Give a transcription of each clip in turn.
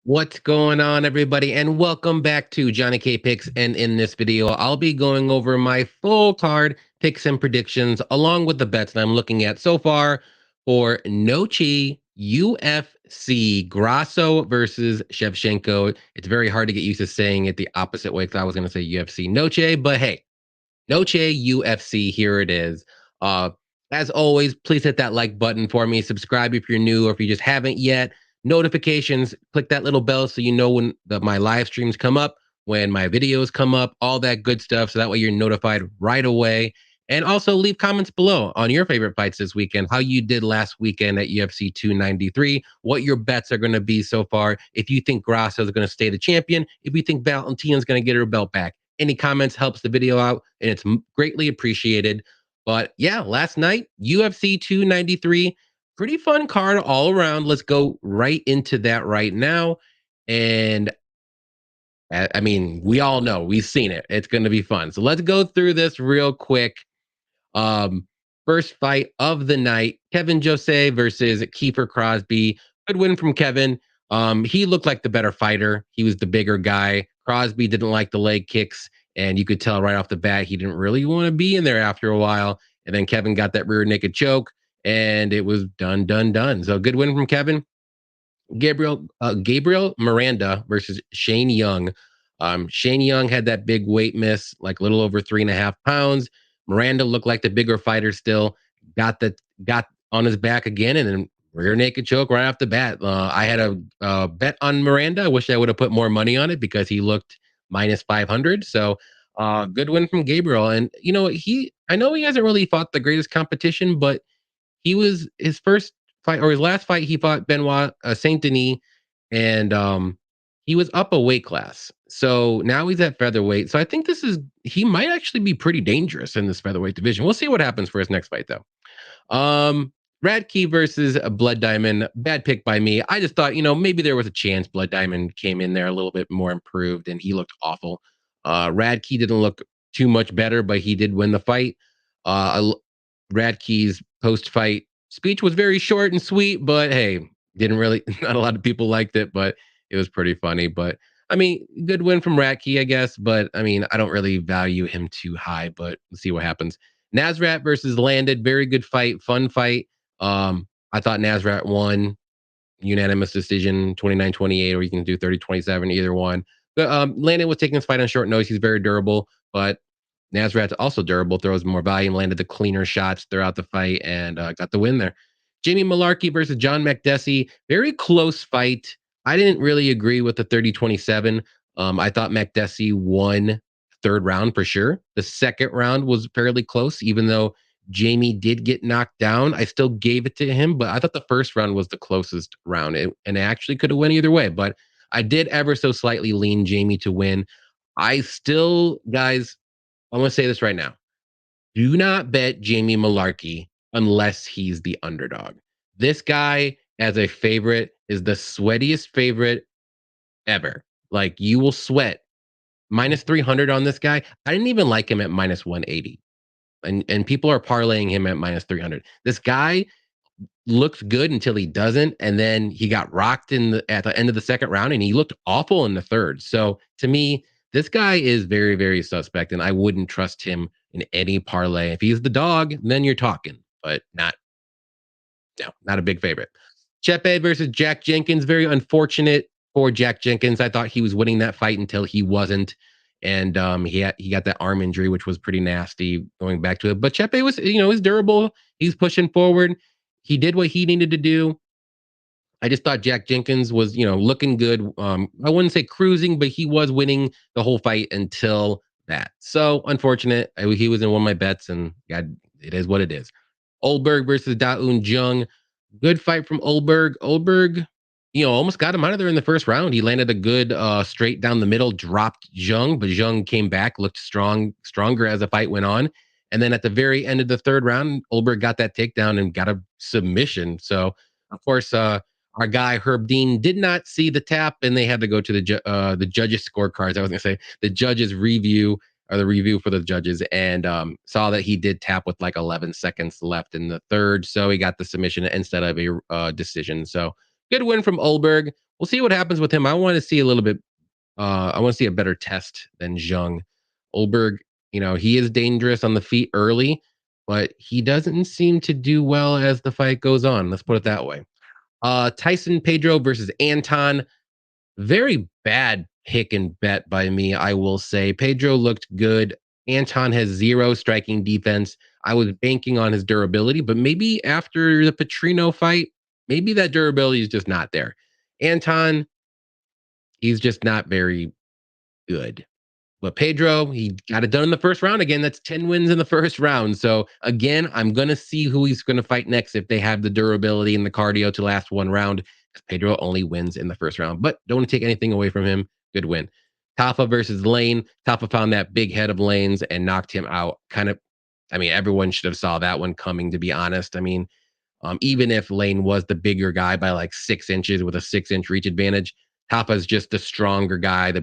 What's going on, everybody? And welcome back to Johnny K Picks. And in this video, I'll be going over my full card picks and predictions, along with the bets that I'm looking at so far for NOCHE UFC Grasso versus Shevchenko. It's very hard to get used to saying it the opposite way because I was going to say UFC Noche, but hey, Noche UFC, here it is. Uh, as always, please hit that like button for me. Subscribe if you're new or if you just haven't yet. Notifications, click that little bell so you know when my live streams come up, when my videos come up, all that good stuff. So that way you're notified right away. And also leave comments below on your favorite fights this weekend, how you did last weekend at UFC 293, what your bets are going to be so far, if you think Grasso is going to stay the champion, if you think Valentina's going to get her belt back. Any comments helps the video out, and it's greatly appreciated. But yeah, last night, UFC 293, pretty fun card all around. Let's go right into that right now. And I mean, we all know, we've seen it. It's going to be fun. So let's go through this real quick. Um, First fight of the night, Kevin Jose versus Kiefer Crosby. Good win from Kevin. He looked like the better fighter. He was the bigger guy. Crosby didn't like the leg kicks, and you could tell right off the bat he didn't really want to be in there after a while. And then Kevin got that rear naked choke, and it was done. So good win from Kevin. Gabriel Miranda versus Shane Young. Shane Young had that big weight miss, like a little over 3.5 pounds. Miranda looked like the bigger fighter still. Got on his back again, and then rear naked choke right off the bat. I had a bet on Miranda. I wish I would have put more money on it because he looked minus 500. So good win from Gabriel. And you know I know he hasn't really fought the greatest competition, but he was his first fight or his last fight. He fought Benoit Saint Denis, and he was up a weight class. So now he's at featherweight. So I think he might actually be pretty dangerous in this featherweight division. We'll see what happens for his next fight, though. Radke versus Blood Diamond. Bad pick by me. I just thought, maybe there was a chance Blood Diamond came in there a little bit more improved, and he looked awful. Radke didn't look too much better, but he did win the fight. Radke's post-fight speech was very short and sweet, but hey, didn't really, not a lot of people liked it, but it was pretty funny. But I mean, good win from Radke, I guess. But I mean, I don't really value him too high, but let's see what happens. Nasrat versus Landed, very good fight, fun fight. I thought Nasrat won, unanimous decision, 29-28, or you can do 30-27, either one. But Landon was taking his fight on short notice. He's very durable, but Nasrat's also durable, throws more volume, landed the cleaner shots throughout the fight, and got the win there. Jamie Malarkey versus John McDessie, very close fight. I didn't really agree with the 30-27. I thought McDessie won third round for sure. The second round was fairly close, even though Jamie did get knocked down. I still gave it to him, but I thought the first round was the closest round, and it actually could have went either way. But I did ever so slightly lean Jamie to win. I still, guys, I'm going to say this right now. Do not bet Jamie Malarkey unless he's the underdog. This guy, as a favorite, is the sweatiest favorite ever. Like, you will sweat. Minus 300 on this guy. I didn't even like him at minus 180. And people are parlaying him at minus 300. This guy looks good until he doesn't, and then he got rocked at the end of the second round, and he looked awful in the third. So to me, this guy is very, very suspect, and I wouldn't trust him in any parlay. If he's the dog, then you're talking, but not a big favorite. Chepe versus Jack Jenkins. Very unfortunate for Jack Jenkins. I thought he was winning that fight until he wasn't. And he got that arm injury, which was pretty nasty going back to it. But Chepe was, is durable. He's pushing forward. He did what he needed to do. I just thought Jack Jenkins was, looking good. I wouldn't say cruising, but he was winning the whole fight until that. So unfortunate. He was in one of my bets, and God, it is what it is. Oldberg versus Da-Un Jung. Good fight from Oldberg. Oldberg, almost got him out of there in the first round. He landed a good straight down the middle, dropped Jung, but Jung came back, looked stronger as the fight went on. And then at the very end of the third round, Oldberg got that takedown and got a submission. So, of course, our guy Herb Dean did not see the tap, and they had to go to the judges' scorecards. I was going to say the judges' review, or the review for the judges, and saw that he did tap with like 11 seconds left in the third. So he got the submission instead of a decision. So good win from Oldberg. we'll see what happens with him. I want to see a little bit. I want to see a better test than Jung. Olberg, he is dangerous on the feet early, but he doesn't seem to do well as the fight goes on. Let's put it that way. Tyson Pedro versus Anton. Very bad pick and bet by me, I will say. Pedro looked good. Anton has zero striking defense. I was banking on his durability, but maybe after the Petrino fight, maybe that durability is just not there. Anton, he's just not very good. But Pedro, he got it done in the first round again. That's 10 wins in the first round. So again, I'm going to see who he's going to fight next if they have the durability and the cardio to last one round. Pedro only wins in the first round, but don't want to take anything away from him. Good win. Tafa versus Lane. Tafa found that big head of Lane's and knocked him out. Everyone should have saw that one coming, to be honest. Even if Lane was the bigger guy by like 6 inches with a 6-inch reach advantage, Tafa's just the stronger guy.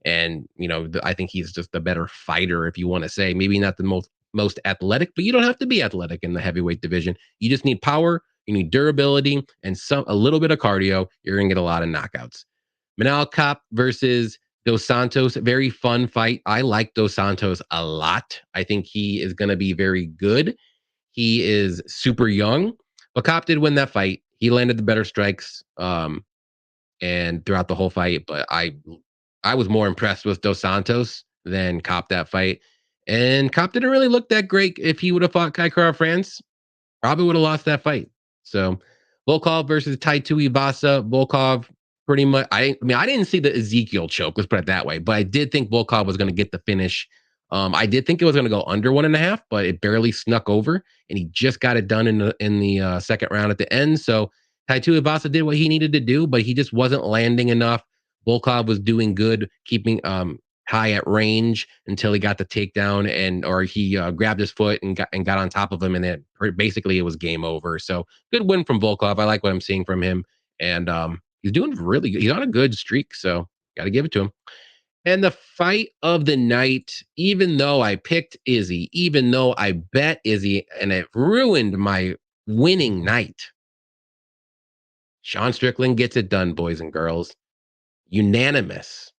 I think he's just the better fighter, if you want to say. Maybe not the most athletic, but you don't have to be athletic in the heavyweight division. You just need power, you need durability, and a little bit of cardio. You're gonna get a lot of knockouts. Manal Cop versus Dos Santos, very fun fight. I like Dos Santos a lot. I think he is gonna be very good. He is super young, but Cop did win that fight. He landed the better strikes, and throughout the whole fight. But I was more impressed with Dos Santos than Cop that fight. And Cop didn't really look that great. If he would have fought Kai Kara France, probably would have lost that fight. So Volkov versus Taitu Ivasa. Volkov pretty much, I didn't see the Ezekiel choke, let's put it that way, but I did think Volkov was going to get the finish. I did think it was going to go under 1.5, but it barely snuck over, and he just got it done in the second round at the end. So Taitu Ivasa did what he needed to do, but he just wasn't landing enough. Volkov was doing good, keeping high at range until he got the takedown or he grabbed his foot and got on top of him, and then basically it was game over. So good win from Volkov. I like what I'm seeing from him, and he's doing really good. He's on a good streak, so got to give it to him. And the fight of the night, even though I picked Izzy, even though I bet Izzy, and it ruined my winning night, Sean Strickland gets it done, boys and girls. Unanimous.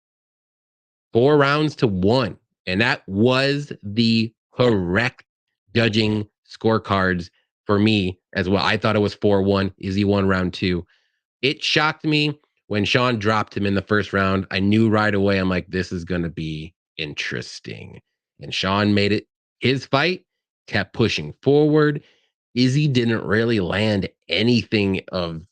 4 rounds to 1. And that was the correct judging scorecards for me as well. I thought it was 4-1. Izzy won round 2. It shocked me when Sean dropped him in the first round. I knew right away, I'm like, this is going to be interesting. And Sean made it his fight, kept pushing forward. Izzy didn't really land anything of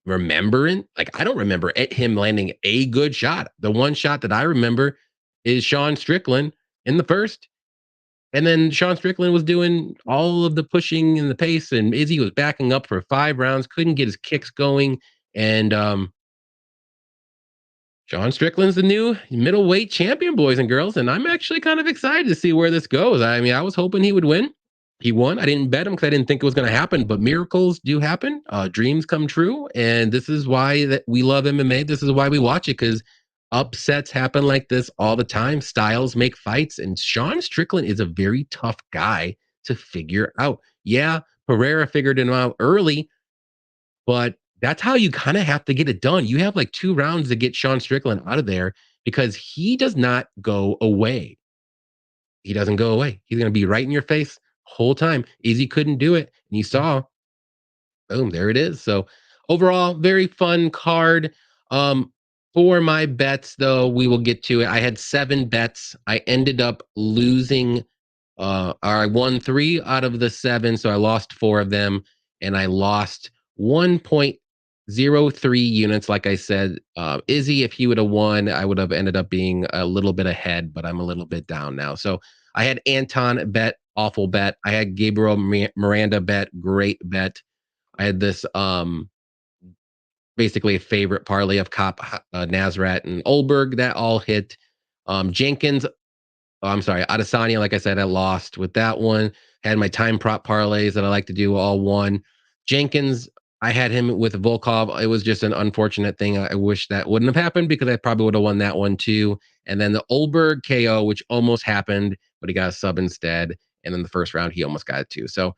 remembering. Like, I don't remember him landing a good shot. The one shot that I remember is Sean Strickland in the first. And then Sean Strickland was doing all of the pushing and the pace, and Izzy was backing up for 5 rounds, couldn't get his kicks going. And Sean Strickland's the new middleweight champion, boys and girls. And I'm actually kind of excited to see where this goes. I was hoping he would win. He won. I didn't bet him because I didn't think it was going to happen, but miracles do happen. Dreams come true. And this is why that we love MMA. This is why we watch it, because upsets happen like this all the time. Styles make fights. And Sean Strickland is a very tough guy to figure out. Yeah, Pereira figured him out early, but that's how you kind of have to get it done. You have like 2 rounds to get Sean Strickland out of there, because he does not go away. He doesn't go away. He's going to be right in your face whole time. Izzy couldn't do it. And you saw, boom, there it is. So overall, very fun card. For my bets, though, we will get to it. I had 7 bets. I ended up losing, or I won 3 out of the 7. So I lost 4 of them, and I lost 1.03 units. Like I said, Izzy, if he would have won, I would have ended up being a little bit ahead, but I'm a little bit down now. So I had Anton bet, awful bet. I had Gabriel Miranda bet, great bet. I had this basically a favorite parlay of Cop, Nazrat, and Olberg that all hit. Jenkins, I'm sorry, Adesanya, like I said, I lost with that one. Had my time prop parlays that I like to do all won. Jenkins, I had him with Volkov. It was just an unfortunate thing. I wish that wouldn't have happened, because I probably would have won that one too. And then the Olberg KO, which almost happened, but he got a sub instead. And then the first round, he almost got it too. So,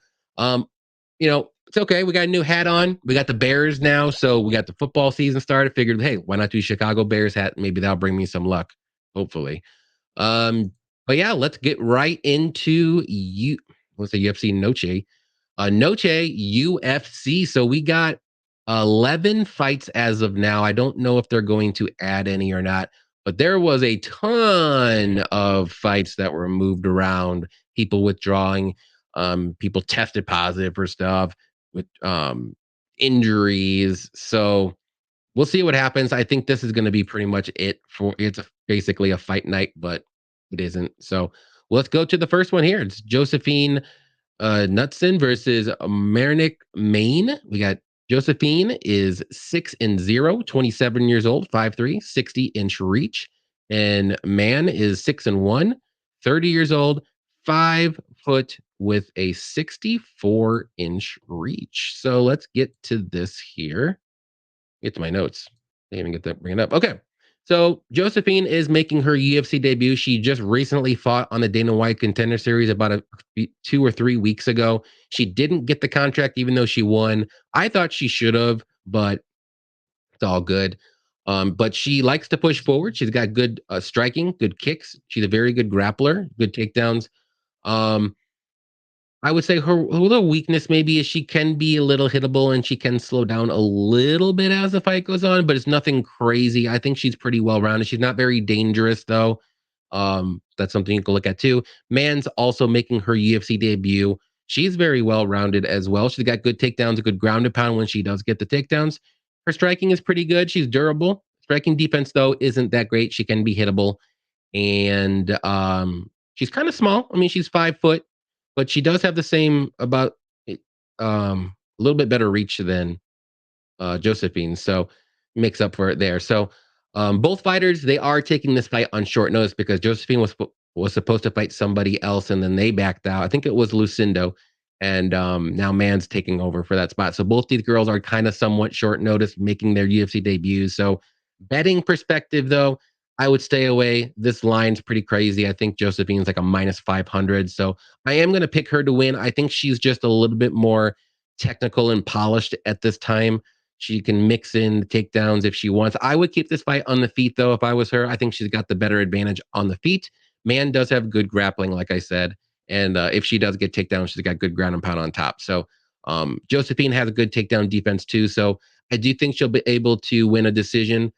it's okay. We got a new hat on. We got the Bears now, so we got the football season started. Figured, hey, why not do Chicago Bears hat? Maybe that'll bring me some luck. Hopefully. Um, but yeah, let's get right into what's the UFC Noche? Noche UFC. So we got 11 fights as of now. I don't know if they're going to add any or not, but there was a ton of fights that were moved around, people withdrawing, people tested positive for stuff with injuries. So we'll see what happens. I think this is going to be pretty much it for basically a fight night, but it isn't. So let's go to the first one here. It's Josephine Knutsson versus Marnik Mann. We got Josephine is 6-0, 27 years old, 5'3", 60-inch reach. And Mann is 6-1, 30 years old, 5 foot with a 64-inch reach. So let's get to this here. Get to my notes. Didn't even get that bring it up. Okay. So Josephine is making her UFC debut. She just recently fought on the Dana White Contender Series about 2 or 3 weeks ago. She didn't get the contract, even though she won. I thought she should have, but it's all good. But she likes to push forward. She's got good striking, good kicks. She's a very good grappler, good takedowns. Um, I would say her little weakness maybe is she can be a little hittable and she can slow down a little bit as the fight goes on, but it's nothing crazy. I think she's pretty well rounded. She's not very dangerous though. That's something you can look at too. Mann's also making her UFC debut. She's very well rounded as well. She's got good takedowns, a good ground and pound when she does get the takedowns. Her striking is pretty good. She's durable. Striking defense though isn't that great. She can be hittable, and she's kind of small. I mean, she's 5 foot, but she does have the same about a little bit better reach than Josephine, so makes up for it there. So both fighters they are taking this fight on short notice because Josephine was supposed to fight somebody else and then they backed out. I think it was Lucindo, and now Mann's taking over for that spot. So both these girls are kind of somewhat short notice making their UFC debuts. So betting perspective though, I would stay away. This line's pretty crazy. I think Josephine's like a minus 500. So I am going to pick her to win. I think she's just a little bit more technical and polished at this time. She can mix in the takedowns if she wants. I would keep this fight on the feet, though, if I was her. I think she's got the better advantage on the feet. Mann does have good grappling, like I said. And if she does get takedowns, she's got good ground and pound on top. So Josephine has a good takedown defense, too. So I do think she'll be able to win a decision.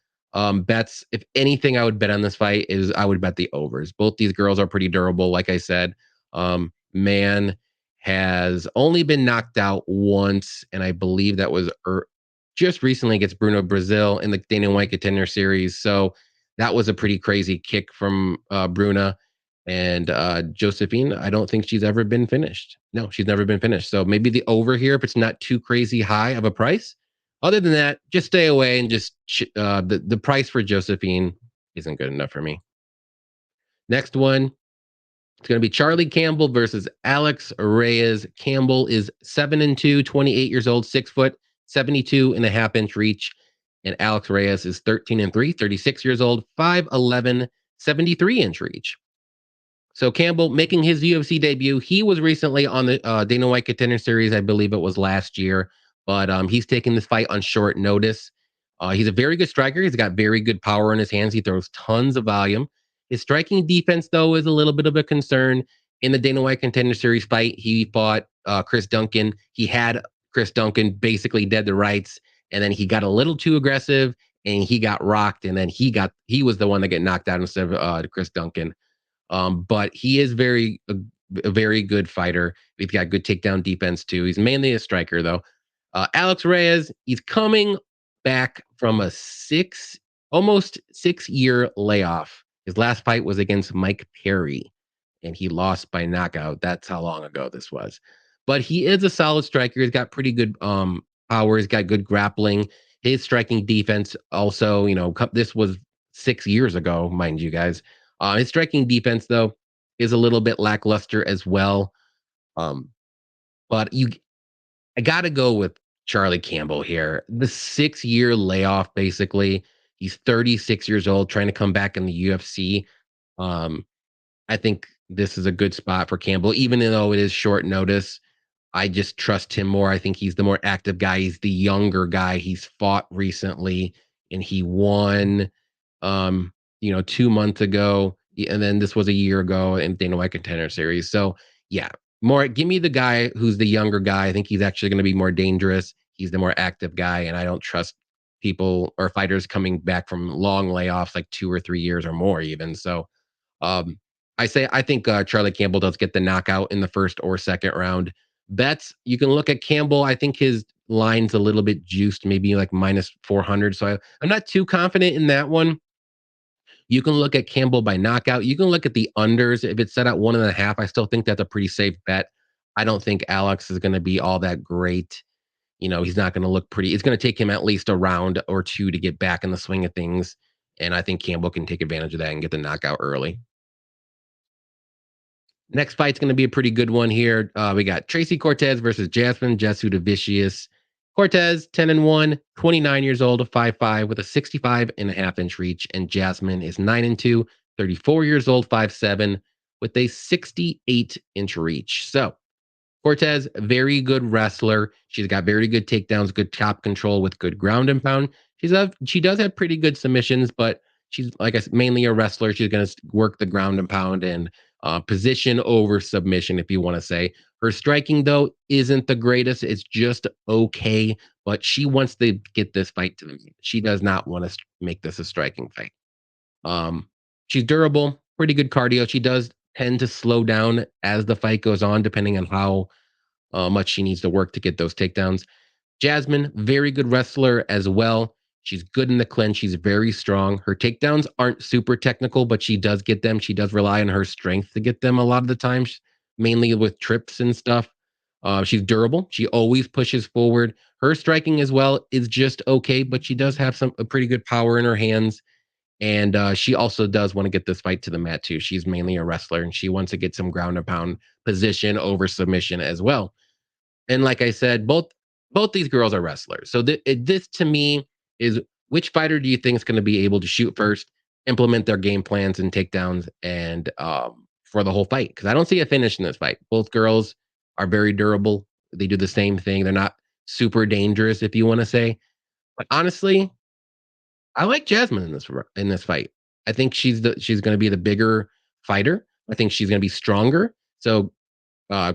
Bets, if anything, I would bet on this fight is I would bet the overs. Both these girls are pretty durable, like I said. Mann has only been knocked out once, and I believe that was just recently against Bruno Brazil in the Dana White Contender Series. So that was a pretty crazy kick from Bruna. And Josephine, I don't think she's ever been finished. No, she's never been finished. So maybe the over here, if it's not too crazy high of a price. Other than that, just stay away and just the price for Josephine isn't good enough for me. Next one, it's going to be Charlie Campbell versus Alex Reyes. Campbell is 7-2, 28 years old, 6 foot, 72.5-inch reach. And Alex Reyes is 13-3, 36 years old, 5'11", 73-inch reach. So Campbell making his UFC debut. He was recently on the Dana White Contender Series. I believe it was last year. But he's taking this fight on short notice. He's a very good striker. He's got very good power in his hands. He throws tons of volume. His striking defense, though, is a little bit of a concern. In the Dana White Contender Series fight, he fought Chris Duncan. He had Chris Duncan basically dead to rights, and then he got a little too aggressive, and he got rocked, and then he was the one that got knocked out instead of Chris Duncan. But he is a very good fighter. He's got good takedown defense, too. He's mainly a striker, though. Alex Reyes, he's coming back from a almost 6-year layoff. His last fight was against Mike Perry, and he lost by knockout. That's how long ago this was. But he is a solid striker. He's got pretty good power. He's got good grappling. His striking defense also, this was 6 years ago, mind you guys. His striking defense, though, is a little bit lackluster as well. But I got to go with Charlie Campbell here. The 6-year layoff, basically. He's 36 years old, trying to come back in the UFC. I think this is a good spot for Campbell, even though it is short notice. I just trust him more. I think he's the more active guy. He's the younger guy. He's fought recently and he won, 2 months ago. And then this was a year ago in Dana White Contender Series. So, yeah, more give me the guy who's the younger guy. I think he's actually going to be more dangerous. He's the more active guy. And I don't trust people or fighters coming back from long layoffs, like 2 or 3 years or more, even. So, um, I think Charlie Campbell does get the knockout in the first or second round. Bets, you can look at Campbell. I think his line's a little bit juiced, maybe like minus 400. So I'm not too confident in that one. You can look at Campbell by knockout. You can look at the unders. If it's set at 1.5, I still think that's a pretty safe bet. I don't think Alex is going to be all that great. He's not going to look pretty. It's going to take him at least a round or two to get back in the swing of things. And I think Campbell can take advantage of that and get the knockout early. Next fight's going to be a pretty good one here. We got Tracy Cortez versus Jasmine Jasudavicius. Cortez, 10-1, 29 years old, 5'5", with a 65.5-inch reach. And Jasmine is 9-2, 34 years old, 5'7", with a 68-inch reach. So Cortez, very good wrestler. She's got very good takedowns, good top control with good ground and pound. She does have pretty good submissions, but she's, like I said, mainly a wrestler. She's going to work the ground and pound and position over submission, if you want to say. Her striking, though, isn't the greatest. It's just okay, but she wants to get this fight to the meat. She does not want to make this a striking fight. She's durable, pretty good cardio. She does tend to slow down as the fight goes on, depending on how much she needs to work to get those takedowns. Jasmine, very good wrestler as well. She's good in the clinch. She's very strong. Her takedowns aren't super technical, but she does get them. She does rely on her strength to get them a lot of the times, mainly with trips and stuff. She's durable. She always pushes forward. Her striking as well is just okay, but she does have a pretty good power in her hands. And she also does want to get this fight to the mat too. She's mainly a wrestler, and she wants to get some ground and pound position over submission as well. And like I said, both these girls are wrestlers. So this to me is, which fighter do you think is going to be able to shoot first, implement their game plans and takedowns, and for the whole fight? Because I don't see a finish in this fight. Both girls are very durable. They do the same thing. They're not super dangerous, if you want to say. But honestly, I like Jasmine in this fight. I think she's going to be the bigger fighter. I think she's going to be stronger. So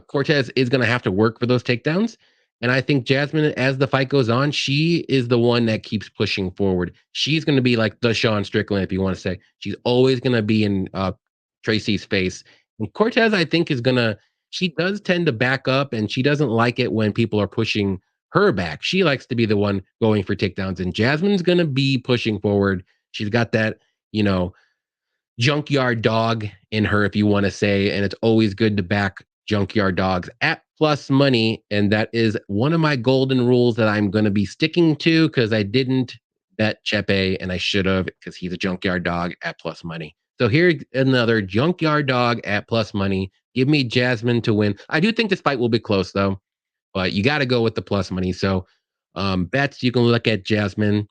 Cortez is going to have to work for those takedowns. And I think Jasmine, as the fight goes on, she is the one that keeps pushing forward. She's going to be like the Sean Strickland, if you want to say. She's always going to be in Tracy's face. And Cortez, I think, she does tend to back up, and she doesn't like it when people are pushing her back. She likes to be the one going for takedowns. And Jasmine's going to be pushing forward. She's got that, junkyard dog in her, if you want to say. And it's always good to back junkyard dogs at plus money. And that is one of my golden rules that I'm going to be sticking to, because I didn't bet Chepe and I should have, because he's a junkyard dog at plus money. So here's another junkyard dog at plus money. Give me Jasmine to win. I do think this fight will be close though, but you got to go with the plus money. So bets, you can look at Jasmine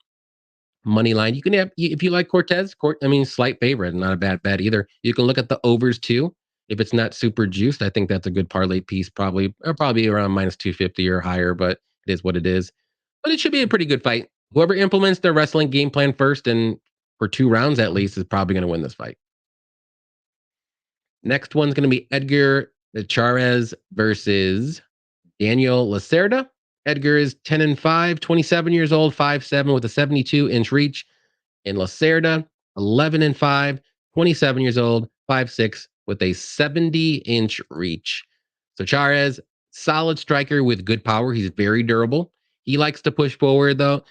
money line. You can have, if you like Cortez, slight favorite, not a bad bet either. You can look at the overs too. If it's not super juiced, I think that's a good parlay piece, probably around minus 250 or higher, but it is what it is. But it should be a pretty good fight. Whoever implements their wrestling game plan first and for 2 rounds at least is probably going to win this fight. Next one's going to be Edgar Chairez versus Daniel Lacerda. Edgar is 10-5, 27 years old, 5'7", with a 72-inch reach. And Lacerda, 11-5, 27 years old, 5'6", with a 70-inch reach. So Chairez, solid striker with good power. He's very durable. He likes to push forward, though.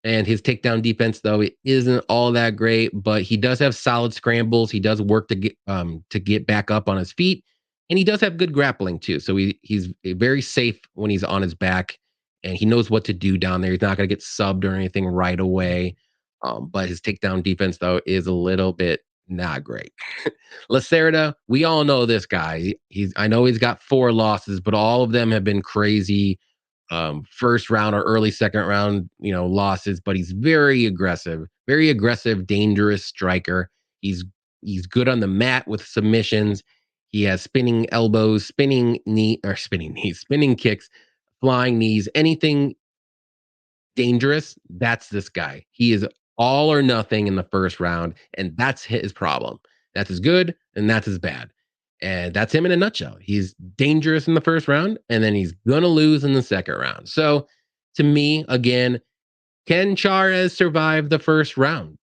And his takedown defense, though, it isn't all that great, but he does have solid scrambles. He does work to get back up on his feet. And he does have good grappling, too. So he's very safe when he's on his back. And he knows what to do down there. He's not going to get subbed or anything right away. But his takedown defense, though, is a little bit not great. Lacerda, we all know this guy. I know he's got 4 losses, but all of them have been crazy first round or early second round, losses. But he's very aggressive, dangerous striker. He's good on the mat with submissions. He has spinning elbows, spinning knees, spinning kicks, flying knees, anything dangerous. That's this guy. He is all or nothing in the first round, and that's his problem. That's his good, and that's his bad. And that's him in a nutshell. He's dangerous in the first round, and then he's gonna lose in the second round. So, to me, again, can Chairez survive the first round?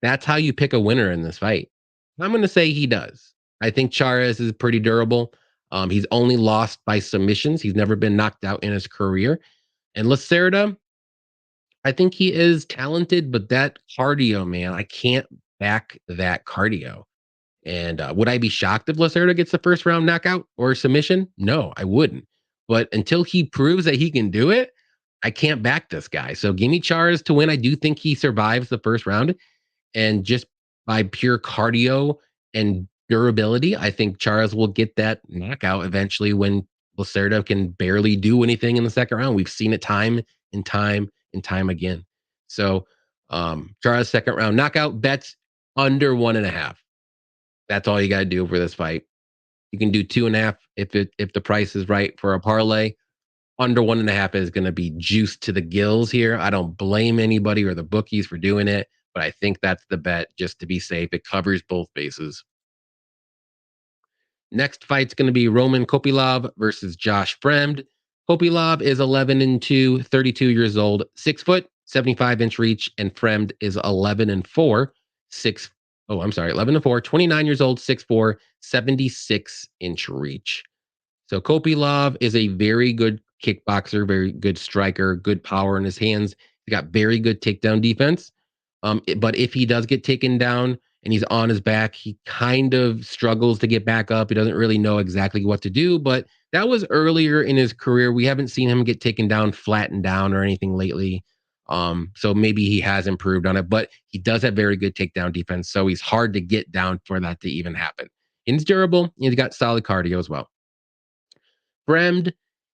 That's how you pick a winner in this fight. I'm going to say he does. I think Chairez is pretty durable. He's only lost by submissions. He's never been knocked out in his career. And Lacerda, I think he is talented, but that cardio, man, I can't back that cardio. And would I be shocked if Lacerda gets the first round knockout or submission? No, I wouldn't. But until he proves that he can do it, I can't back this guy. So give me Chairez to win. I do think he survives the first round. And just by pure cardio and durability, I think Chairez will get that knockout eventually when Lacerda can barely do anything in the second round. We've seen it time and time and time again. So Chairez second round knockout bets under 1.5. That's all you got to do for this fight. You can do 2.5 if the price is right for a parlay. Under 1.5 is going to be juiced to the gills here. I don't blame anybody or the bookies for doing it, but I think that's the bet just to be safe. It covers both bases. Next fight's going to be Roman Kopylov versus Josh Fremd. Kopylov is 11-2, 32 years old, 6 foot, 75-inch reach, and Fremd is 11-4, 11-4, 29 years old, 6'4", 76-inch reach. So Kopylov is a very good kickboxer, very good striker, good power in his hands. He's got very good takedown defense. But if he does get taken down and he's on his back, he kind of struggles to get back up. He doesn't really know exactly what to do. But that was earlier in his career. We haven't seen him get taken down, flattened down, or anything lately. So maybe he has improved on it, but he does have very good takedown defense. So he's hard to get down for that to even happen. And he's durable. And he's got solid cardio as well. Fremd,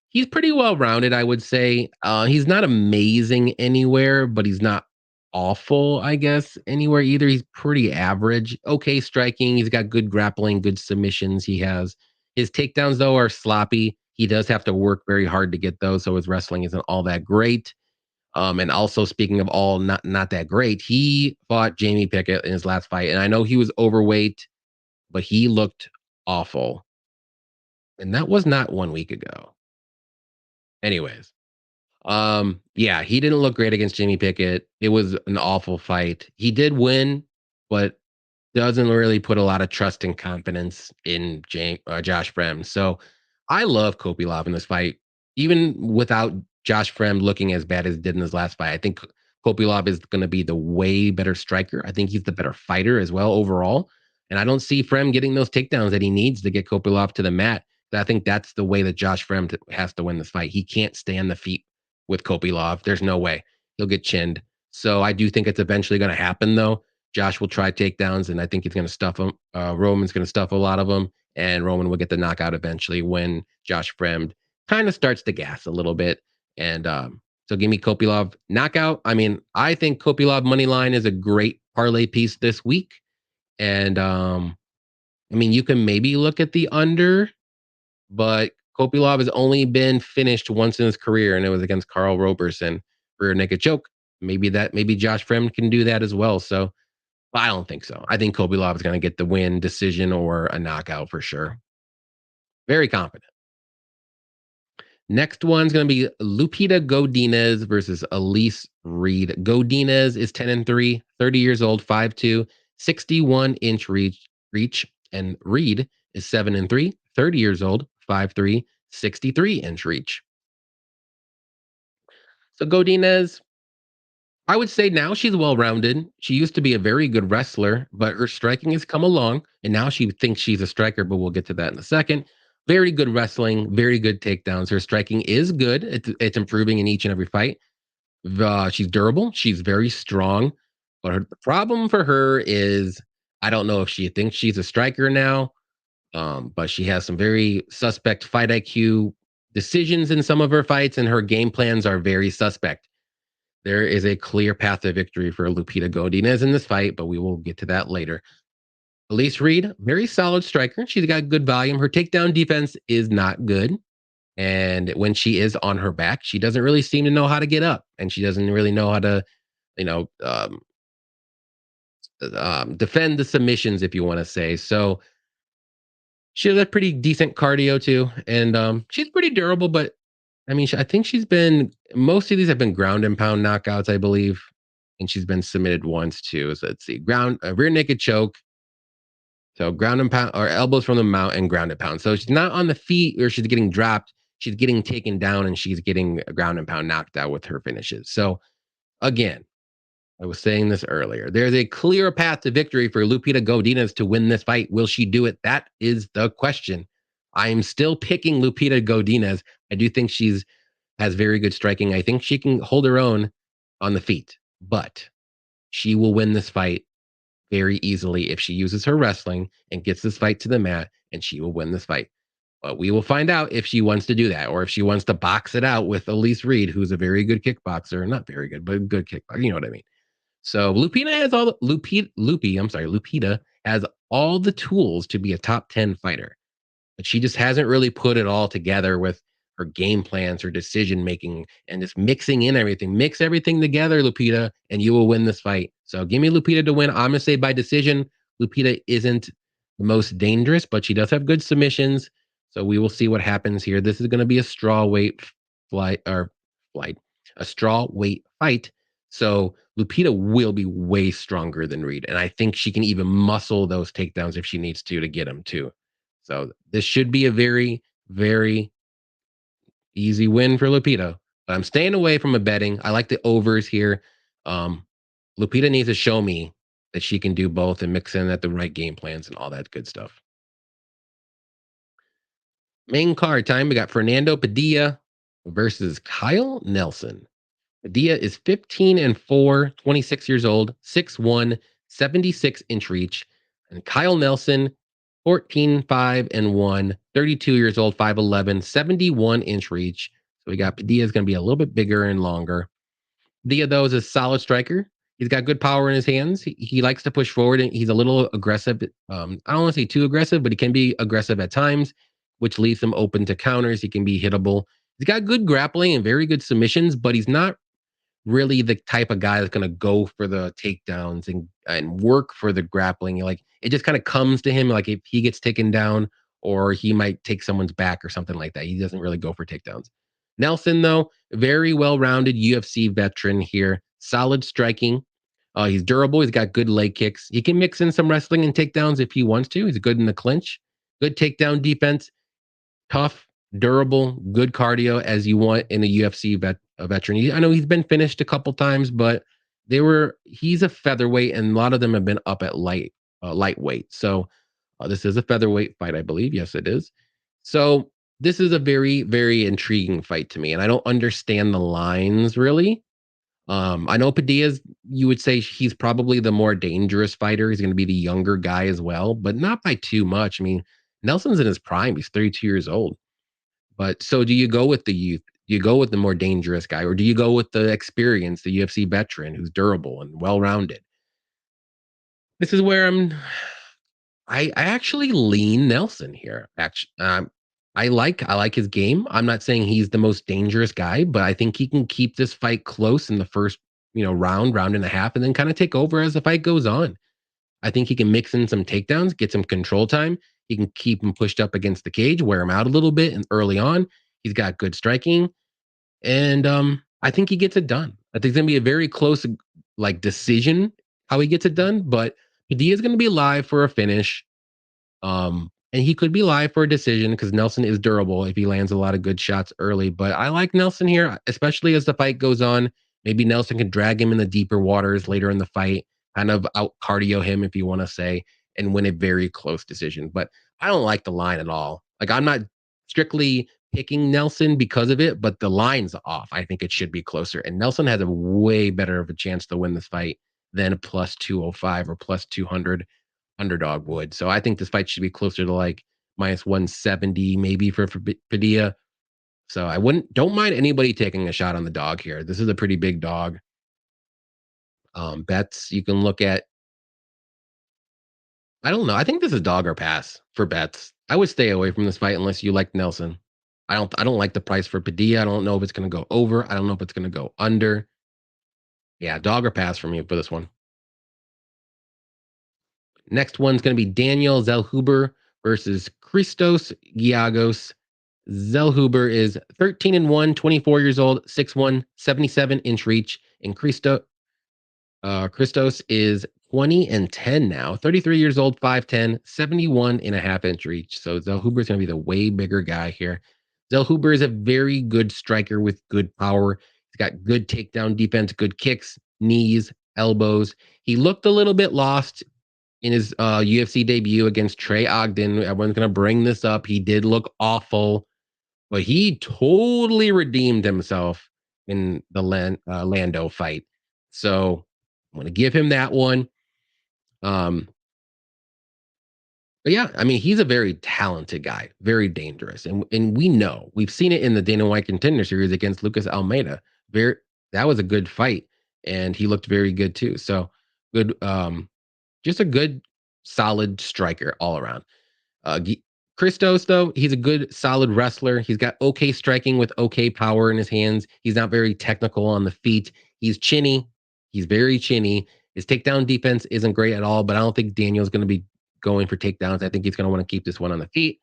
he's pretty well rounded, I would say. He's not amazing anywhere, but he's not awful, I guess, anywhere either. He's pretty average. Okay, striking. He's got good grappling, good submissions. He has his takedowns though are sloppy. He does have to work very hard to get those, so his wrestling isn't all that great. And also, speaking of all not that great, he fought Jamie Pickett in his last fight, and I know he was overweight, but he looked awful. And that was not 1 week ago. Anyways, yeah, he didn't look great against Jimmy Pickett. It was an awful fight. He did win, but doesn't really put a lot of trust and confidence in Josh Fremd. So I love Kopylov in this fight, even without Josh Fremd looking as bad as he did in his last fight. I think Kopylov is going to be the way better striker. I think he's the better fighter as well overall. And I don't see Fremd getting those takedowns that he needs to get Kopylov to the mat. I think that's the way that Josh Fremd has to win this fight. He can't stay on the feet with Kopylov. There's no way. He'll get chinned. So I do think it's eventually going to happen, though. Josh will try takedowns, and I think he's going to stuff him. Roman's going to stuff a lot of them, and Roman will get the knockout eventually when Josh Fremd kind of starts to gas a little bit. And so give me Kopylov knockout. I mean, I think Kopylov money line is a great parlay piece this week. And I mean, you can maybe look at the under, but Kopylov has only been finished once in his career, and it was against Carl Roberson for a naked choke. Maybe Josh Fremd can do that as well. So I don't think so. I think Kopylov is going to get the win, decision, or a knockout for sure. Very confident. Next one's going to be Lupita Godinez versus Elise Reed. Godinez is 10-3, 30 years old, 5'2", 61-inch reach, and Reed is 7-3, 30 years old, 5'3", 63-inch reach. So Godinez, I would say now she's well-rounded. She used to be a very good wrestler, but her striking has come along, and now she thinks she's a striker, but we'll get to that in a second. Very good wrestling, very good takedowns. Her striking is good. It's improving in each and every fight. She's durable. She's very strong. But the problem for her is I don't know if she thinks she's a striker now, but she has some very suspect fight IQ decisions in some of her fights, and her game plans are very suspect. There is a clear path to victory for Lupita Godinez in this fight, but we will get to that later. Elise Reed, very solid striker. She's got good volume. Her takedown defense is not good. And when she is on her back, she doesn't really seem to know how to get up, and she doesn't really know how to, you know, defend the submissions, if you want to say. So she has a pretty decent cardio too, and she's pretty durable. But I mean, I think she's been most of these have been ground and pound knockouts, I believe, and she's been submitted once too. So let's see, ground rear naked choke. So ground and pound or elbows from the mount and ground and pound. So she's not on the feet or she's getting dropped. She's getting taken down and she's getting a ground and pound knocked out with her finishes. So again, I was saying this earlier. There's a clear path to victory for Lupita Godinez to win this fight. Will she do it? That is the question. I am still picking Lupita Godinez. I do think she's has very good striking. I think she can hold her own on the feet, but she will win this fight very easily if she uses her wrestling and gets this fight to the mat, and she will win this fight. But we will find out if she wants to do that or if she wants to box it out with Elise Reed, who's a very good kickboxer. Not very good, but a good kickboxer. You know what I mean? So Lupita has all the Lupita has all the tools to be a top 10 fighter, but she just hasn't really put it all together with her game plans, her decision making, and just mixing in everything. Mix everything together, Lupita, and you will win this fight. So give me Lupita to win. I'm gonna say by decision. Lupita isn't the most dangerous, but she does have good submissions. So we will see what happens here. This is going to be a straw weight flight, a straw weight fight. So Lupita will be way stronger than Reed, and I think she can even muscle those takedowns if she needs to get them too. So this should be a very, very easy win for Lupita. But I'm staying away from a betting. I like the overs here. Um, Lupita needs to show me that she can do both and mix in at the right game plans and all that good stuff. Main card time. We got Fernando Padilla versus Kyle Nelson. Padilla is 15 and 4, 26 years old, 6'1, 76-inch reach. And Kyle Nelson, 14, 5 and 1, 32 years old, 5'11, 71-inch reach. So we got Padilla is going to be a little bit bigger and longer. Padilla, though, is a solid striker. He's got good power in his hands. He likes to push forward and he's a little aggressive. I don't want to say too aggressive, but he can be aggressive at times, which leaves him open to counters. He can be hittable. He's got good grappling and very good submissions, but he's not really the type of guy that's going to go for the takedowns and work for the grappling. Like it just kind of comes to him. Like if he gets taken down or he might take someone's back or something like that, he doesn't really go for takedowns. Nelson, though, very well-rounded UFC veteran here, solid striking. He's durable. He's got good leg kicks. He can mix in some wrestling and takedowns if he wants to. He's good in the clinch. Good takedown defense. Tough, durable, good cardio as you want in a UFC veteran. I know he's been finished a couple times, but he's a featherweight, and a lot of them have been up at lightweight. So this is a featherweight fight, I believe. Yes, it is. So this is a very, very intriguing fight to me, and I don't understand the lines really. I know Padilla's, you would say he's probably the more dangerous fighter. He's going to be the younger guy as well, but not by too much. I mean, Nelson's in his prime. He's 32 years old. But so do you go with the youth? Do you go with the more dangerous guy, or do you go with the experience, the UFC veteran who's durable and well-rounded? This is where I actually lean Nelson here. Actually, I like his game. I'm not saying he's the most dangerous guy, but I think he can keep this fight close in the first, round and a half, and then kind of take over as the fight goes on. I think he can mix in some takedowns, get some control time. He can keep him pushed up against the cage, wear him out a little bit, and early on, he's got good striking, and I think he gets it done. I think it's gonna be a very close, like decision how he gets it done, but Padilla is gonna be live for a finish. And he could be live for a decision because Nelson is durable if he lands a lot of good shots early. But I like Nelson here, especially as the fight goes on. Maybe Nelson can drag him in the deeper waters later in the fight, kind of out cardio him, if you want to say, and win a very close decision. But I don't like the line at all. Like I'm not strictly picking Nelson because of it, but the line's off. I think it should be closer. And Nelson has a way better of a chance to win this fight than a plus 205 or plus 200 underdog would. So I think this fight should be closer to like minus 170 maybe for Padilla. So I don't mind anybody taking a shot on the dog here. This is a pretty big dog. Bets you can look at I don't know. I think this is dog or pass for bets. I would stay away from this fight unless you like Nelson. I don't like the price for Padilla. I don't know if it's gonna go over. I don't know if it's gonna go under. Yeah, dog or pass for me for this one. Next one's gonna be Daniel Zellhuber versus Christos Giagos. Zellhuber is 13-1, 24 years old, 6'1", 77-inch reach, and Christos is 20-10 now, 33 years old, 5'10", 71.5-inch reach. So Zellhuber is going to be the way bigger guy here. Zellhuber is a very good striker with good power. He's got good takedown defense, good kicks, knees, elbows. He looked a little bit lost in his UFC debut against Trey Ogden. Everyone's going to bring this up. He did look awful, but he totally redeemed himself in the Lando fight. So I'm going to give him that one. Um, but yeah, I mean, he's a very talented guy, very dangerous, and we know we've seen it in the Dana White Contender Series against Lucas Almeida. Very That was a good fight, and he looked very good too. So good, just a good, solid striker all around. Christos, though, he's a good, solid wrestler. He's got okay striking with okay power in his hands. He's not very technical on the feet. He's chinny. He's very chinny. His takedown defense isn't great at all, but I don't think Daniel's going to be going for takedowns. I think he's going to want to keep this one on the feet.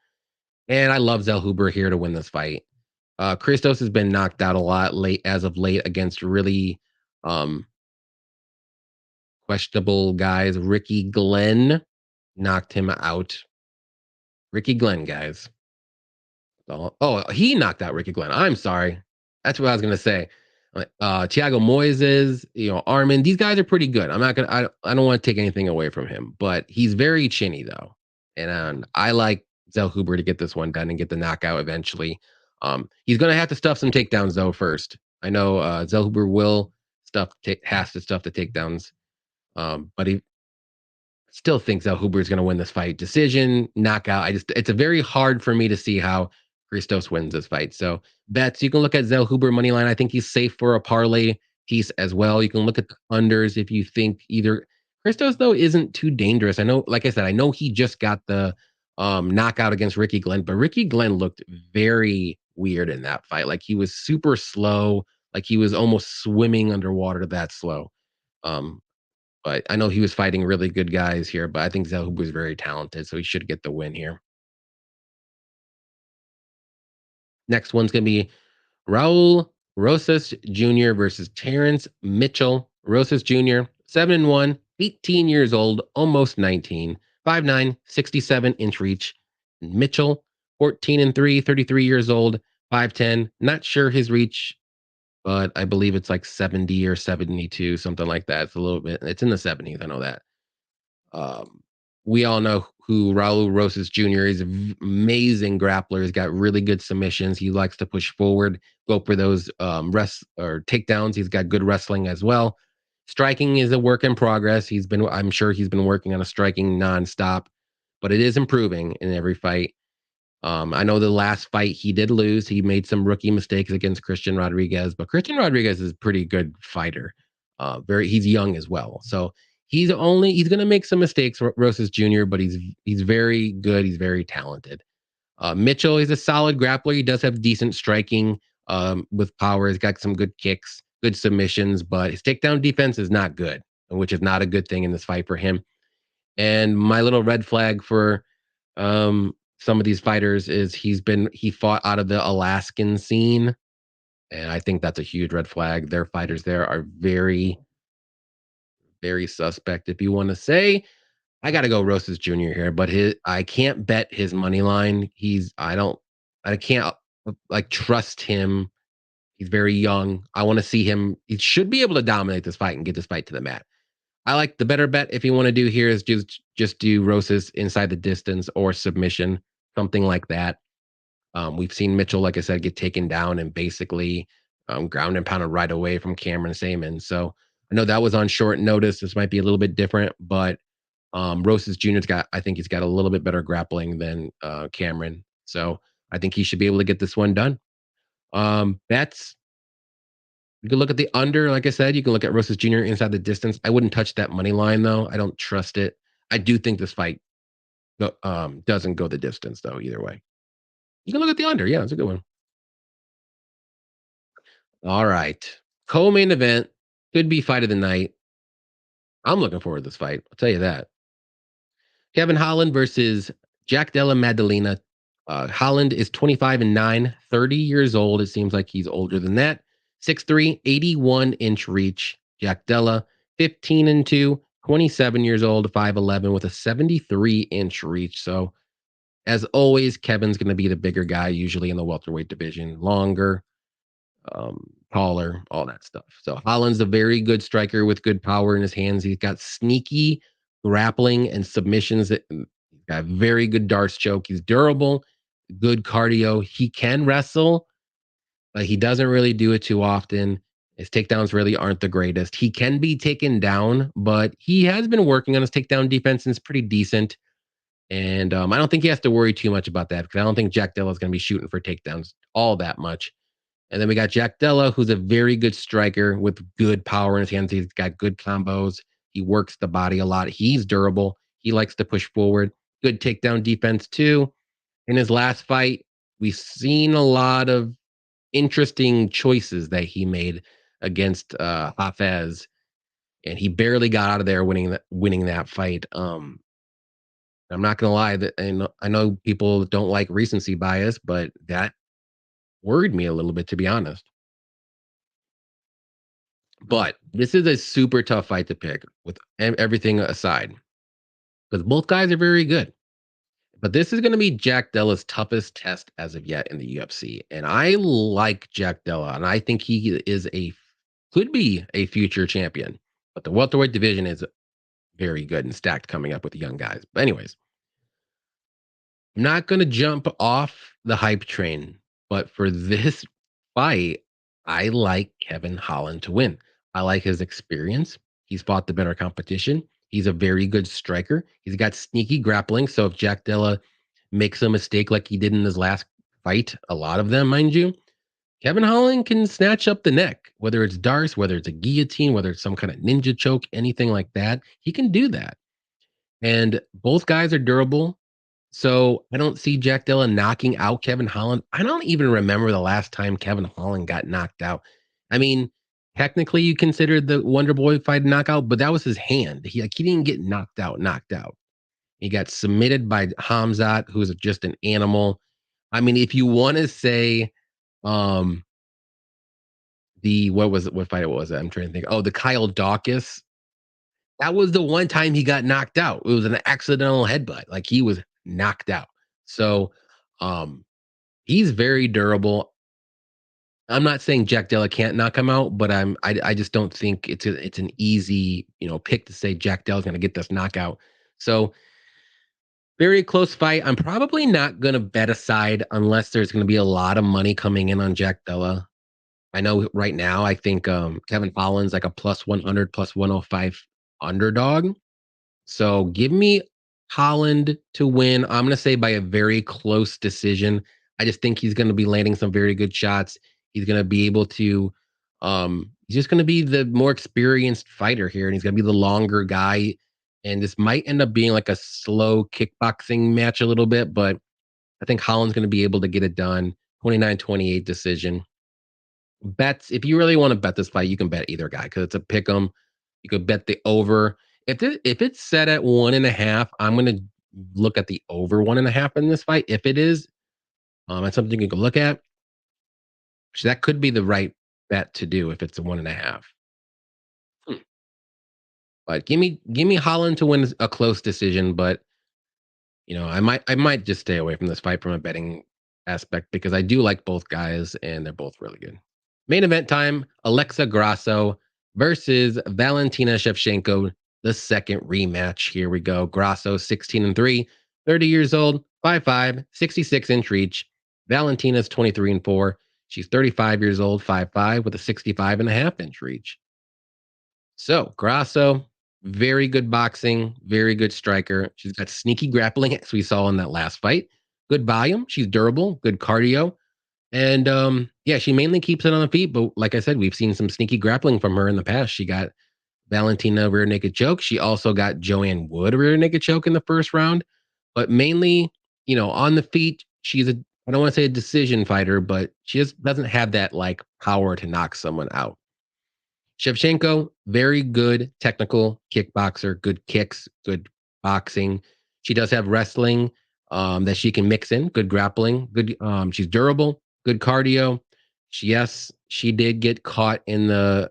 And I love Zellhuber here to win this fight. Christos has been knocked out a lot as of late against really um, questionable guys. Ricky Glenn knocked him out. Ricky Glenn, guys. Oh, he knocked out Ricky Glenn. I'm sorry. That's what I was gonna say. Thiago Moises, Armin. These guys are pretty good. I'm not gonna. I don't want to take anything away from him, but he's very chinny though, and I like Zellhuber to get this one done and get the knockout eventually. He's gonna have to stuff some takedowns though first. I know Zellhuber will has to stuff the takedowns, but he still think Zellhuber is going to win this fight. Decision, knockout. It's a very hard for me to see how Christos wins this fight. So bets, you can look at Zellhuber money line. I think he's safe for a parlay piece as well. You can look at the unders if you think either. Christos though isn't too dangerous. I know, like I said, I know he just got the knockout against Ricky Glenn, but Ricky Glenn looked very weird in that fight. Like he was super slow, like he was almost swimming underwater that slow. Um, but I know he was fighting really good guys here, but I think Zellhuber was very talented, so he should get the win here. Next one's gonna be Raul Rosas Jr. versus Terrence Mitchell. Rosas Jr., 7-1, 18 years old, almost 19, 5'9, 67-inch reach. Mitchell, 14-3, 33 years old, 5'10. Not sure his reach, but I believe it's like 70 or 72, something like that. It's a little bit, it's in the 70s. I know that. Um, we all know who Raul Rosas Jr. is. Amazing grappler. He's got really good submissions. He likes to push forward, go for those rest or takedowns. He's got good wrestling as well. Striking is a work in progress. I'm sure he's been working on a striking nonstop, but it is improving in every fight. I know the last fight he did lose. He made some rookie mistakes against Christian Rodriguez, but Christian Rodriguez is a pretty good fighter. He's young as well, so he's going to make some mistakes, Rosas Jr., but he's very good. He's very talented. Mitchell, he's a solid grappler. He does have decent striking with power. He's got some good kicks, good submissions, but his takedown defense is not good, which is not a good thing in this fight for him. And my little red flag for some of these fighters is he fought out of the Alaskan scene, and I think that's a huge red flag. Their fighters there are very, very suspect. If you want to say, I got to go Rosas Jr. here, but I can't bet his money line. I can't like trust him. He's very young. I want to see him. He should be able to dominate this fight and get this fight to the mat. I like the better bet if you want to do here is just do Rosas inside the distance or submission, something like that. We've seen Mitchell, like I said, get taken down and basically ground and pounded right away from Cameron Saman. So I know that was on short notice. This might be a little bit different, but Rosas Jr.'s I think he's got a little bit better grappling than Cameron. So I think he should be able to get this one done. Bets, you can look at the under, like I said. You can look at Rosas Jr. inside the distance. I wouldn't touch that money line though. I don't trust it. I do think this fight doesn't go the distance though. Either way, you can look at the under. Yeah, it's a good one. All right, co-main event could be fight of the night. I'm looking forward to this fight. I'll tell you that. Kevin Holland versus Jack Della Maddalena. Holland is 25 and 9, 30 years old. It seems like he's older than that. 6'3, 81-inch reach. Jack Della, 15 and 2, 27 years old, 5'11 with a 73-inch reach. So, as always, Kevin's going to be the bigger guy, usually in the welterweight division, longer, taller, all that stuff. So Holland's a very good striker with good power in his hands. He's got sneaky grappling and submissions. He's got a very good darts choke. He's durable, good cardio. He can wrestle, but he doesn't really do it too often. His takedowns really aren't the greatest. He can be taken down, but he has been working on his takedown defense and it's pretty decent. And I don't think he has to worry too much about that because I don't think Jack Della is going to be shooting for takedowns all that much. And then we got Jack Della, who's a very good striker with good power in his hands. He's got good combos. He works the body a lot. He's durable. He likes to push forward. Good takedown defense, too. In his last fight, we've seen a lot of interesting choices that he made against Hafez, and he barely got out of there winning that fight. I'm not gonna lie, that I know people don't like recency bias, but that worried me a little bit, to be honest. But this is a super tough fight to pick with everything aside, because both guys are very good. But this is going to be Jack Della's toughest test as of yet in the UFC, and I like Jack Della, and I think he is a could be a future champion. But the welterweight division is very good and stacked coming up with the young guys. But anyways, I'm not going to jump off the hype train, but for this fight, I like Kevin Holland to win. I like his experience. He's fought the better competition. He's a very good striker. He's got sneaky grappling. So if Jack Della makes a mistake like he did in his last fight, a lot of them, mind you, Kevin Holland can snatch up the neck, whether it's darts, whether it's a guillotine, whether it's some kind of ninja choke, anything like that. He can do that. And both guys are durable. So I don't see Jack Dilla knocking out Kevin Holland. I don't even remember the last time Kevin Holland got knocked out. I mean, technically you consider the Wonder Boy fight a knockout, but that was his hand. He didn't get knocked out, knocked out. He got submitted by Hamzat, who's just an animal. I mean, if you want to say um what fight was it? I'm trying to think. Oh, the Kyle Dawkins. That was the one time he got knocked out. It was an accidental headbutt. Like he was knocked out. So um he's very durable. I'm not saying Jack Della can't knock him out, but I just don't think it's an easy, pick to say Jack Della's gonna get this knockout. So very close fight. I'm probably not gonna bet aside unless there's gonna be a lot of money coming in on Jack Della. I know right now I think Kevin Holland's like a plus 100, plus 105 underdog. So give me Holland to win. I'm going to say by a very close decision. I just think he's going to be landing some very good shots. He's going to be able to, he's just going to be the more experienced fighter here, and he's going to be the longer guy. And this might end up being like a slow kickboxing match a little bit, but I think Holland's going to be able to get it done. 29-28 decision. Bets, if you really want to bet this fight, you can bet either guy because it's a pick 'em. You could bet the over. If it's set at 1.5, I'm gonna look at the over 1.5 in this fight. If it is, that's something you can look at. So that could be the right bet to do if it's a 1.5. Hmm. But give me Holland to win a close decision. But I might just stay away from this fight from a betting aspect because I do like both guys and they're both really good. Main event time: Alexa Grasso versus Valentina Shevchenko. The second rematch. Here we go. Grasso, 16 and 3, 30 years old, 5'5, 66-inch reach. Valentina's 23 and 4. She's 35 years old, 5'5, with a 65.5-inch reach. So Grasso, very good boxing, very good striker. She's got sneaky grappling, as we saw in that last fight. Good volume. She's durable, good cardio. And yeah, she mainly keeps it on the feet. But like I said, we've seen some sneaky grappling from her in the past. She got Valentina rear naked choke. She also got Joanne Wood rear naked choke in the first round. but mainly, on the feet, she's a I don't want to say a decision fighter, but she just doesn't have that like power to knock someone out. Shevchenko, very good technical kickboxer, good kicks, good boxing. She does have wrestling that she can mix in, good grappling, good. She's durable, good cardio. Yes, she did get caught in the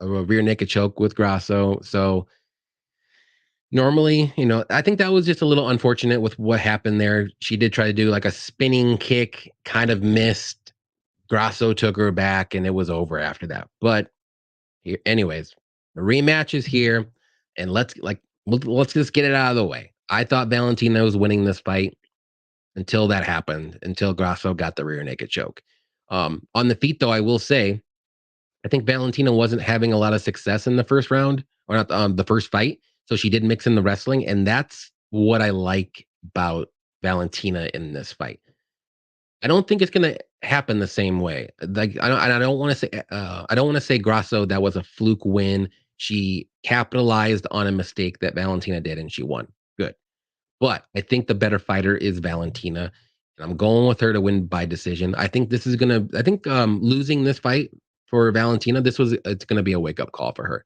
rear naked choke with Grasso. So normally, I think that was just a little unfortunate with what happened there. She did try to do like a spinning kick, kind of missed. Grasso took her back, and it was over after that. But anyways, the rematch is here, and let's just get it out of the way. I thought Valentina was winning this fight until that happened, until Grasso got the rear naked choke. On the feet, though, I will say I think Valentina wasn't having a lot of success in the first round, or not the first fight. So she did mix in the wrestling, and that's what I like about Valentina in this fight. I don't think it's gonna happen the same way. Like I don't want to say I don't want to say Grasso that was a fluke win. She capitalized on a mistake that Valentina did, and she won. Good. But I think the better fighter is Valentina, and I'm going with her to win by decision. I think losing this fight for Valentina, it's gonna be a wake up call for her.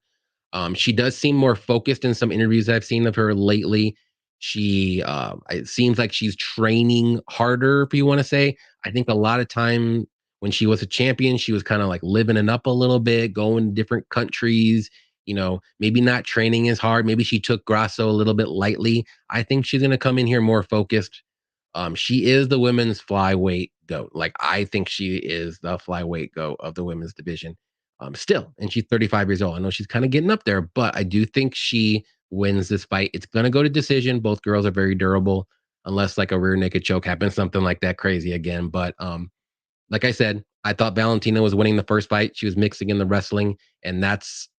She does seem more focused in some interviews I've seen of her lately. It seems like she's training harder, if you want to say. I think a lot of time when she was a champion, she was kind of like living it up a little bit, going to different countries, maybe not training as hard. Maybe she took Grasso a little bit lightly. I think she's going to come in here more focused. She is the women's flyweight goat. Like I think she is the flyweight goat of the women's division. Still, and she's 35 years old. I know she's kind of getting up there, but I do think she wins this fight. It's gonna go to decision. Both girls are very durable, unless like a rear naked choke happens, something like that crazy again. But like I said, I thought Valentina was winning the first fight. She was mixing in the wrestling, and that's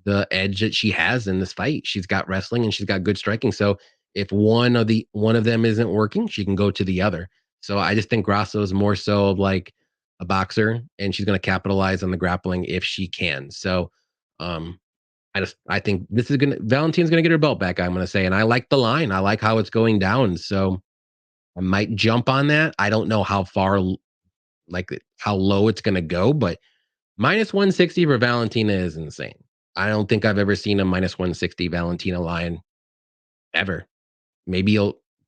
the edge that she has in this fight. She's got wrestling and she's got good striking. So if one of them isn't working, she can go to the other. So I just think Grasso is more so of like a boxer, and she's going to capitalize on the grappling if she can. So um I think Valentina's gonna get her belt back, I'm gonna say. And I like the line. I like how it's going down. So I might jump on that. I don't know how far, like how low it's gonna go, but minus 160 for Valentina is insane. I don't think I've ever seen a minus 160 Valentina line ever. Maybe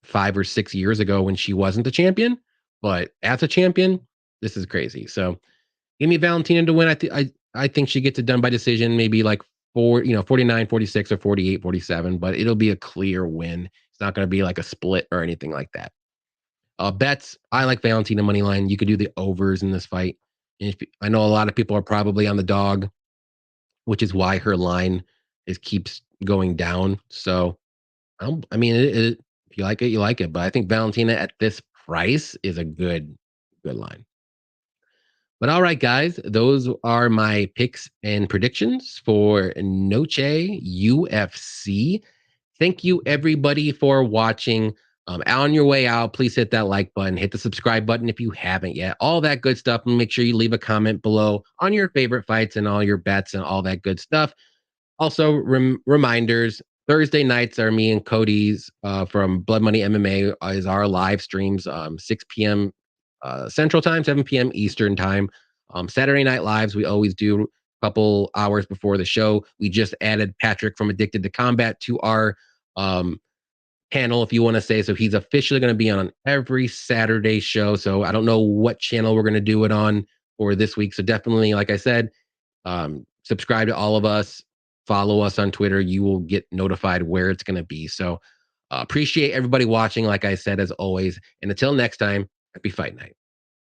5 or 6 years ago when she wasn't the champion, but as a champion, this is crazy. So give me Valentina to win. I think she gets it done by decision, maybe like 49, 46, or 48, 47, but it'll be a clear win. It's not going to be like a split or anything like that. Bets, I like Valentina money line. You could do the overs in this fight. I know a lot of people are probably on the dog, which is why her line keeps going down. So, I mean, if you like it, you like it. But I think Valentina at this price is a good line. But all right, guys, those are my picks and predictions for Noche UFC. Thank you, everybody, for watching. On your way out, please hit that like button, hit the subscribe button if you haven't yet, all that good stuff. And make sure you leave a comment below on your favorite fights and all your bets and all that good stuff. Also, reminders, Thursday nights are me and Cody's from Blood Money MMA is our live streams, 6 p.m. Central Time, 7 p.m. Eastern Time. Saturday Night Lives, we always do a couple hours before the show. We just added Patrick from Addicted to Combat to our panel, if you want to say. So he's officially going to be on every Saturday show. So I don't know what channel we're going to do it on for this week. So definitely, like I said, subscribe to all of us. Follow us on Twitter. You will get notified where it's going to be. So appreciate everybody watching, like I said, as always. And until next time, happy fight night.